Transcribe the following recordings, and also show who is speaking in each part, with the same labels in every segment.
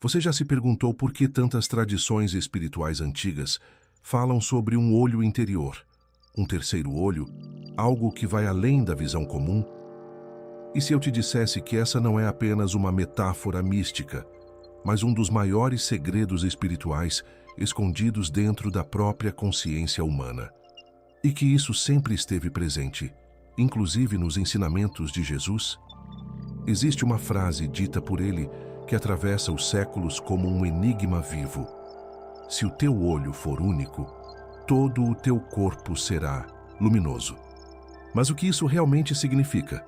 Speaker 1: Você já se perguntou por que tantas tradições espirituais antigas falam sobre um olho interior, um terceiro olho, algo que vai além da visão comum? E se eu te dissesse que essa não é apenas uma metáfora mística, mas um dos maiores segredos espirituais escondidos dentro da própria consciência humana? E que isso sempre esteve presente, inclusive nos ensinamentos de Jesus? Existe uma frase dita por ele que atravessa os séculos como um enigma vivo. Se o teu olho for único, todo o teu corpo será luminoso. Mas o que isso realmente significa?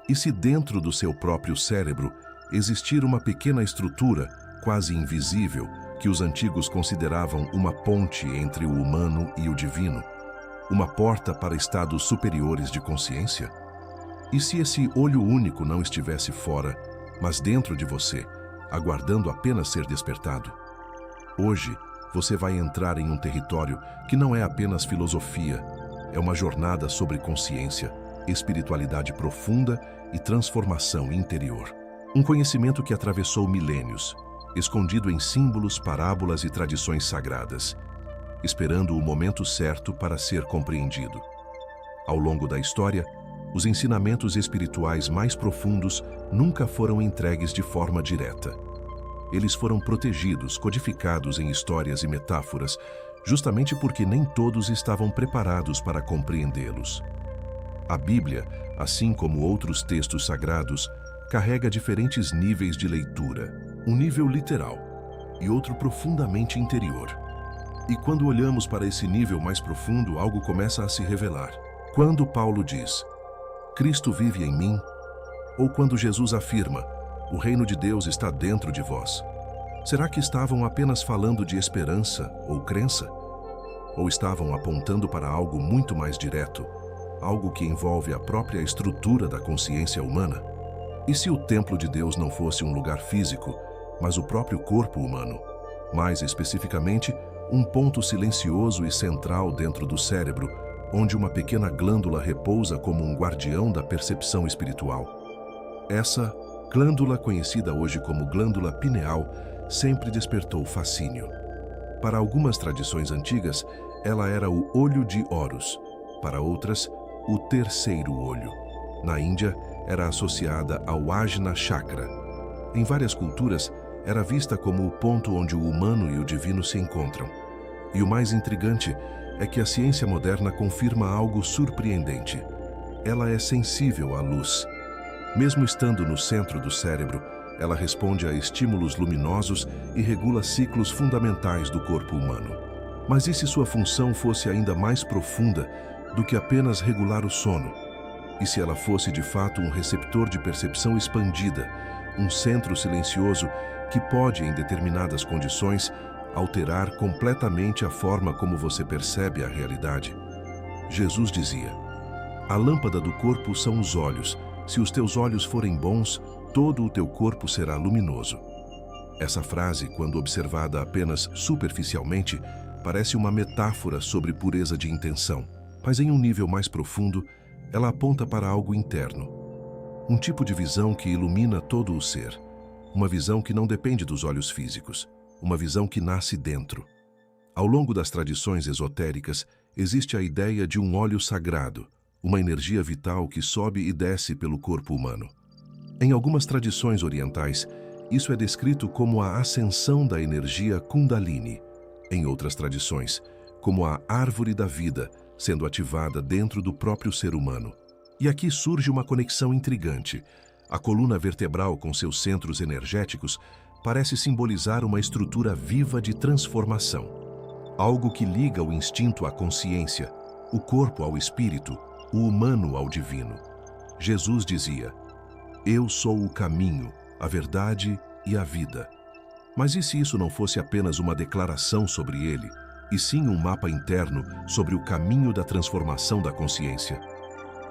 Speaker 1: E se dentro do seu próprio cérebro existir uma pequena estrutura, quase invisível, que os antigos consideravam uma ponte entre o humano e o divino, uma porta para estados superiores de consciência? E se esse olho único não estivesse fora, mas dentro de você, aguardando apenas ser despertado? Hoje, você vai entrar em um território que não é apenas filosofia, é uma jornada sobre consciência, espiritualidade profunda e transformação interior. Um conhecimento que atravessou milênios, escondido em símbolos, parábolas e tradições sagradas, esperando o momento certo para ser compreendido. Ao longo da história, os ensinamentos espirituais mais profundos nunca foram entregues de forma direta. Eles foram protegidos, codificados em histórias e metáforas, justamente porque nem todos estavam preparados para compreendê-los. A Bíblia, assim como outros textos sagrados, carrega diferentes níveis de leitura, um nível literal e outro profundamente interior. E quando olhamos para esse nível mais profundo, algo começa a se revelar. Quando Paulo diz: Cristo vive em mim, ou quando Jesus afirma: o reino de Deus está dentro de vós, será que estavam apenas falando de esperança ou crença? Ou estavam apontando para algo muito mais direto, algo que envolve a própria estrutura da consciência humana? E se o templo de Deus não fosse um lugar físico, mas o próprio corpo humano? Mais especificamente, um ponto silencioso e central dentro do cérebro, onde uma pequena glândula repousa como um guardião da percepção espiritual. Essa glândula, conhecida hoje como glândula pineal, sempre despertou fascínio. Para algumas tradições antigas, ela era o olho de Horus, para outras, o terceiro olho. Na Índia, era associada ao Ajna Chakra. Em várias culturas, era vista como o ponto onde o humano e o divino se encontram. E o mais intrigante é que a ciência moderna confirma algo surpreendente. Ela é sensível à luz. Mesmo estando no centro do cérebro, ela responde a estímulos luminosos e regula ciclos fundamentais do corpo humano. Mas e se sua função fosse ainda mais profunda do que apenas regular o sono? E se ela fosse de fato um receptor de percepção expandida, um centro silencioso que pode, em determinadas condições, alterar completamente a forma como você percebe a realidade? Jesus dizia: a lâmpada do corpo são os olhos. Se os teus olhos forem bons, todo o teu corpo será luminoso. Essa frase, quando observada apenas superficialmente, parece uma metáfora sobre pureza de intenção, mas em um nível mais profundo, ela aponta para algo interno. Um tipo de visão que ilumina todo o ser. Uma visão que não depende dos olhos físicos. Uma visão que nasce dentro. Ao longo das tradições esotéricas, existe a ideia de um óleo sagrado, uma energia vital que sobe e desce pelo corpo humano. Em algumas tradições orientais, isso é descrito como a ascensão da energia Kundalini. Em outras tradições, como a árvore da vida sendo ativada dentro do próprio ser humano. E aqui surge uma conexão intrigante. A coluna vertebral, com seus centros energéticos, parece simbolizar uma estrutura viva de transformação. Algo que liga o instinto à consciência, o corpo ao espírito, o humano ao divino. Jesus dizia: eu sou o caminho, a verdade e a vida. Mas e se isso não fosse apenas uma declaração sobre ele, e sim um mapa interno sobre o caminho da transformação da consciência?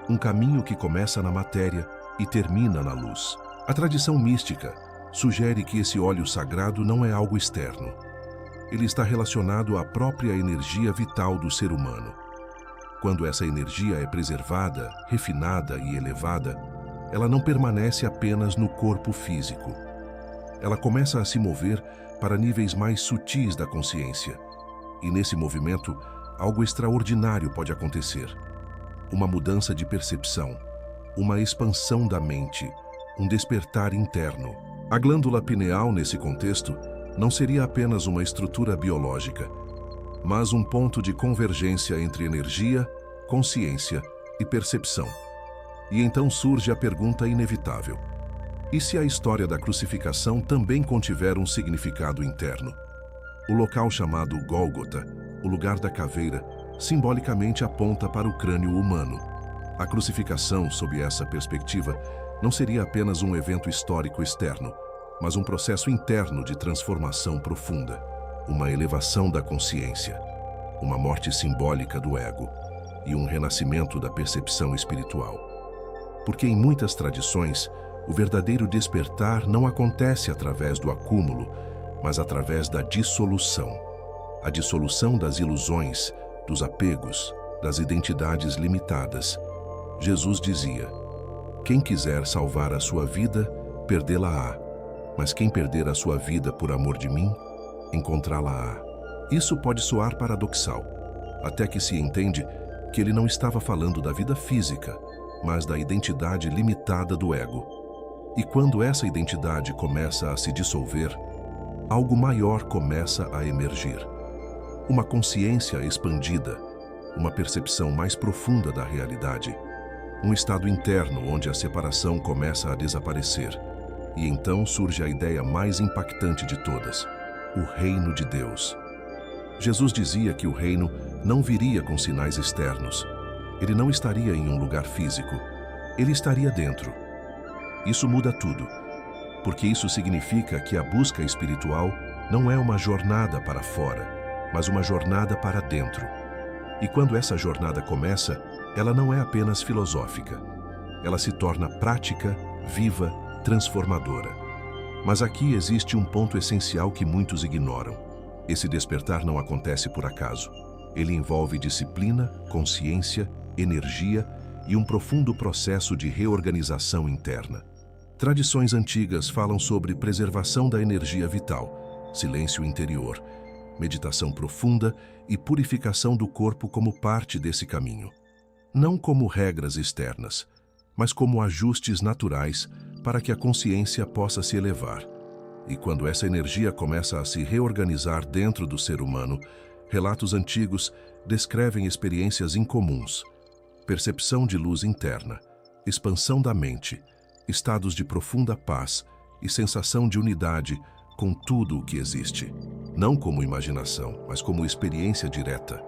Speaker 1: Um caminho que começa na matéria e termina na luz. A tradição mística sugere que esse óleo sagrado não é algo externo. Ele está relacionado à própria energia vital do ser humano. Quando essa energia é preservada, refinada e elevada, ela não permanece apenas no corpo físico. ela começa a se mover para níveis mais sutis da consciência. E nesse movimento, algo extraordinário pode acontecer. Uma mudança de percepção, uma expansão da mente, um despertar interno. A glândula pineal, nesse contexto, não seria apenas uma estrutura biológica, mas um ponto de convergência entre energia, consciência e percepção. E então surge a pergunta inevitável: e se a história da crucificação também contiver um significado interno? O local chamado Gólgota, o lugar da caveira, simbolicamente aponta para o crânio humano. A crucificação, sob essa perspectiva, não seria apenas um evento histórico externo, mas um processo interno de transformação profunda, uma elevação da consciência, uma morte simbólica do ego e um renascimento da percepção espiritual. Porque em muitas tradições, o verdadeiro despertar não acontece através do acúmulo, mas através da dissolução. A dissolução das ilusões, dos apegos, das identidades limitadas. Jesus dizia: quem quiser salvar a sua vida, perdê-la-á. Mas quem perder a sua vida por amor de mim, encontrá-la-á. Isso pode soar paradoxal, até que se entende que ele não estava falando da vida física, mas da identidade limitada do ego. E quando essa identidade começa a se dissolver, algo maior começa a emergir. Uma consciência expandida, uma percepção mais profunda da realidade, um estado interno onde a separação começa a desaparecer. E então surge a ideia mais impactante de todas: o reino de Deus. Jesus dizia que o reino não viria com sinais externos. Ele não estaria em um lugar físico. Ele estaria dentro. Isso muda tudo, porque isso significa que a busca espiritual não é uma jornada para fora, mas uma jornada para dentro. E quando essa jornada começa, ela não é apenas filosófica. Ela se torna prática, viva, transformadora. Mas aqui existe um ponto essencial que muitos ignoram. Esse despertar não acontece por acaso. Ele envolve disciplina, consciência, energia e um profundo processo de reorganização interna. Tradições antigas falam sobre preservação da energia vital, silêncio interior, meditação profunda e purificação do corpo como parte desse caminho. Não como regras externas, mas como ajustes naturais para que a consciência possa se elevar. E quando essa energia começa a se reorganizar dentro do ser humano, relatos antigos descrevem experiências incomuns: percepção de luz interna, expansão da mente, estados de profunda paz e sensação de unidade com tudo o que existe. Não como imaginação, mas como experiência direta.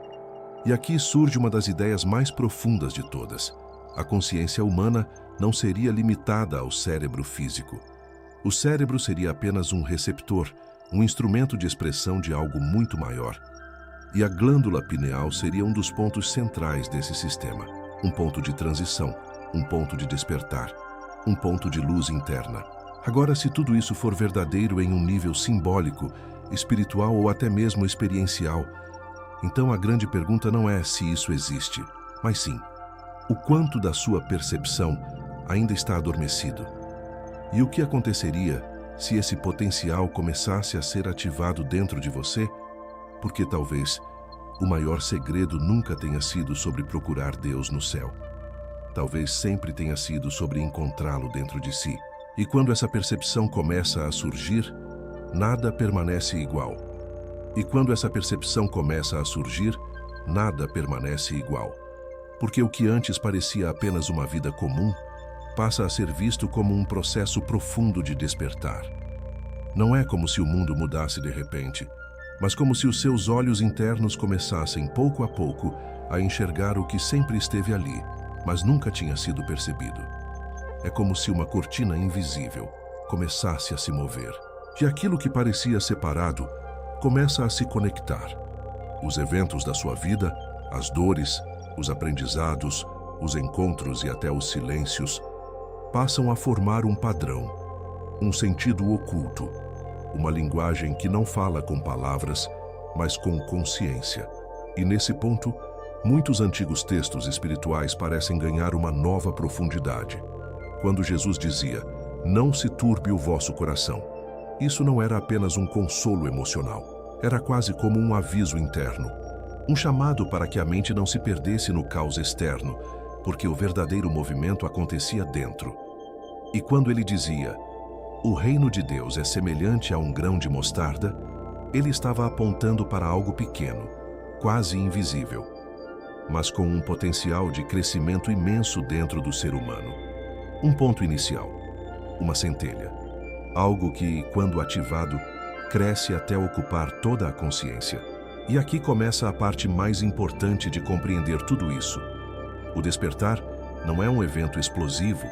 Speaker 1: E aqui surge uma das ideias mais profundas de todas. A consciência humana não seria limitada ao cérebro físico. O cérebro seria apenas um receptor, um instrumento de expressão de algo muito maior. E a glândula pineal seria um dos pontos centrais desse sistema. Um ponto de transição, um ponto de despertar, um ponto de luz interna. Agora, se tudo isso for verdadeiro em um nível simbólico, espiritual ou até mesmo experiencial, então a grande pergunta não é se isso existe, mas sim, o quanto da sua percepção ainda está adormecido. E o que aconteceria se esse potencial começasse a ser ativado dentro de você? Porque talvez o maior segredo nunca tenha sido sobre procurar Deus no céu. Talvez sempre tenha sido sobre encontrá-lo dentro de si. E quando essa percepção começa a surgir, nada permanece igual. E quando essa percepção começa a surgir, nada permanece igual. Porque o que antes parecia apenas uma vida comum, passa a ser visto como um processo profundo de despertar. Não é como se o mundo mudasse de repente, mas como se os seus olhos internos começassem, pouco a pouco, a enxergar o que sempre esteve ali, mas nunca tinha sido percebido. É como se uma cortina invisível começasse a se mover. E aquilo que parecia separado começa a se conectar. Os eventos da sua vida, as dores, os aprendizados, os encontros e até os silêncios passam a formar um padrão, um sentido oculto, uma linguagem que não fala com palavras, mas com consciência. E nesse ponto, muitos antigos textos espirituais parecem ganhar uma nova profundidade. Quando Jesus dizia: "Não se turbe o vosso coração", Isso não era apenas um consolo emocional. Era quase como um aviso interno. Um chamado para que a mente não se perdesse no caos externo, porque o verdadeiro movimento acontecia dentro. E quando ele dizia, o reino de Deus é semelhante a um grão de mostarda, ele estava apontando para algo pequeno, quase invisível, mas com um potencial de crescimento imenso dentro do ser humano. Um ponto inicial, uma centelha. Algo que, quando ativado, cresce até ocupar toda a consciência. E aqui começa a parte mais importante de compreender tudo isso. O despertar não é um evento explosivo,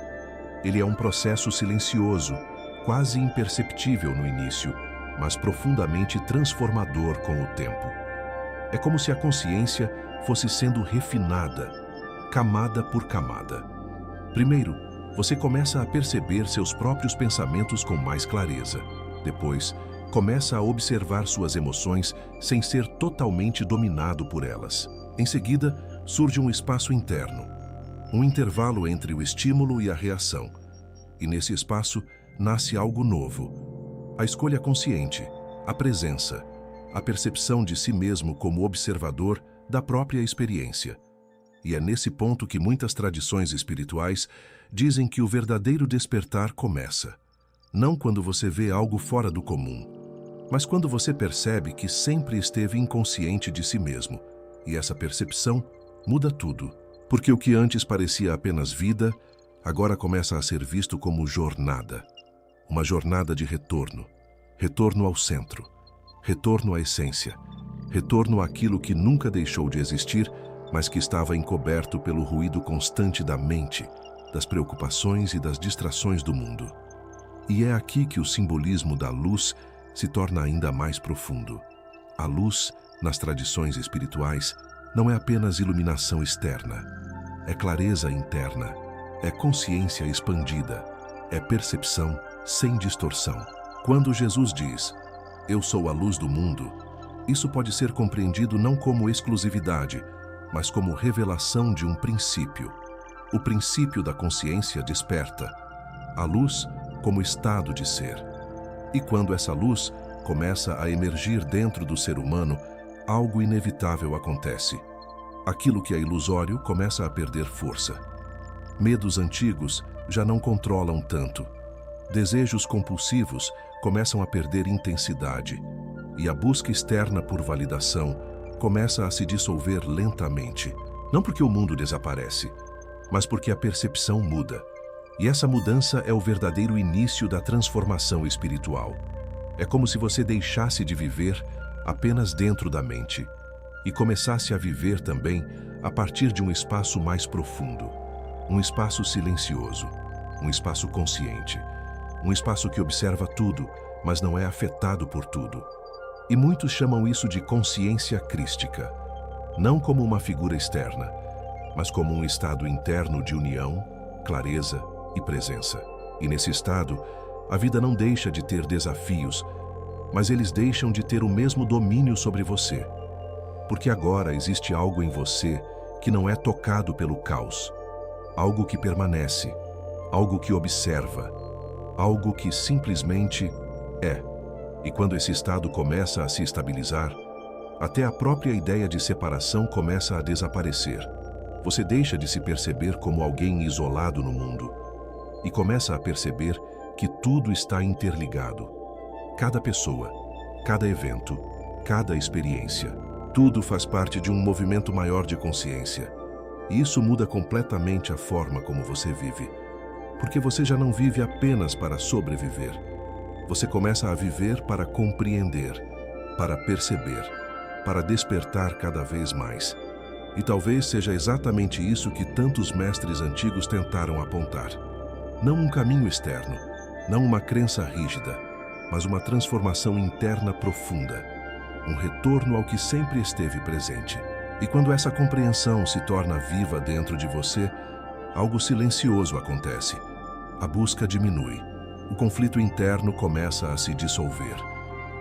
Speaker 1: ele é um processo silencioso, quase imperceptível no início, mas profundamente transformador com o tempo. É como se a consciência fosse sendo refinada, camada por camada. Primeiro, você começa a perceber seus próprios pensamentos com mais clareza. Depois, começa a observar suas emoções sem ser totalmente dominado por elas. Em seguida, surge um espaço interno, um intervalo entre o estímulo e a reação. E nesse espaço, nasce algo novo. A escolha consciente, a presença, a percepção de si mesmo como observador da própria experiência. E é nesse ponto que muitas tradições espirituais dizem que o verdadeiro despertar começa. Não quando você vê algo fora do comum, mas quando você percebe que sempre esteve inconsciente de si mesmo. E essa percepção muda tudo, porque o que antes parecia apenas vida, agora começa a ser visto como jornada. Uma jornada de retorno. Retorno ao centro. Retorno à essência. Retorno àquilo que nunca deixou de existir, mas que estava encoberto pelo ruído constante da mente, das preocupações e das distrações do mundo. E é aqui que o simbolismo da luz se torna ainda mais profundo. A luz, nas tradições espirituais, não é apenas iluminação externa. É clareza interna, é consciência expandida, é percepção sem distorção. Quando Jesus diz, eu sou a luz do mundo, isso pode ser compreendido não como exclusividade, mas como revelação de um princípio. O princípio da consciência desperta. A luz como estado de ser. E quando essa luz começa a emergir dentro do ser humano, algo inevitável acontece. Aquilo que é ilusório começa a perder força. Medos antigos já não controlam tanto. Desejos compulsivos começam a perder intensidade. E a busca externa por validação começa a se dissolver lentamente. Não porque o mundo desaparece, mas porque a percepção muda. E essa mudança é o verdadeiro início da transformação espiritual. É como se você deixasse de viver apenas dentro da mente e começasse a viver também a partir de um espaço mais profundo, um espaço silencioso, um espaço consciente, um espaço que observa tudo, mas não é afetado por tudo. E muitos chamam isso de consciência crística, não como uma figura externa, mas como um estado interno de união, clareza e presença. E nesse estado, a vida não deixa de ter desafios, mas eles deixam de ter o mesmo domínio sobre você. Porque agora existe algo em você que não é tocado pelo caos, algo que permanece, algo que observa, algo que simplesmente é. E quando esse estado começa a se estabilizar, até a própria ideia de separação começa a desaparecer. Você deixa de se perceber como alguém isolado no mundo e começa a perceber que tudo está interligado. Cada pessoa, cada evento, cada experiência, tudo faz parte de um movimento maior de consciência. E isso muda completamente a forma como você vive. Porque você já não vive apenas para sobreviver. Você começa a viver para compreender, para perceber, para despertar cada vez mais. E talvez seja exatamente isso que tantos mestres antigos tentaram apontar. Não um caminho externo, não uma crença rígida, mas uma transformação interna profunda, um retorno ao que sempre esteve presente. E quando essa compreensão se torna viva dentro de você, algo silencioso acontece. A busca diminui, o conflito interno começa a se dissolver,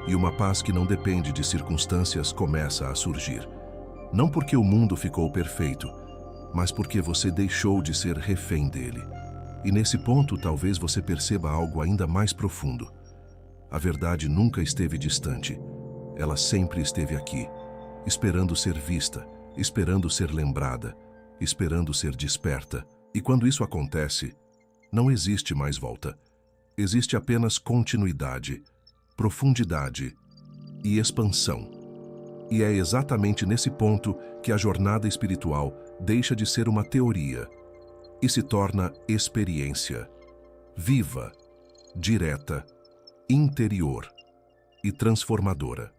Speaker 1: e uma paz que não depende de circunstâncias começa a surgir. Não porque o mundo ficou perfeito, mas porque você deixou de ser refém dele. E nesse ponto, talvez você perceba algo ainda mais profundo. A verdade nunca esteve distante. Ela sempre esteve aqui, esperando ser vista, esperando ser lembrada, esperando ser desperta. E quando isso acontece, não existe mais volta. Existe apenas continuidade, profundidade e expansão. E é exatamente nesse ponto que a jornada espiritual deixa de ser uma teoria e se torna experiência, viva, direta, interior e transformadora.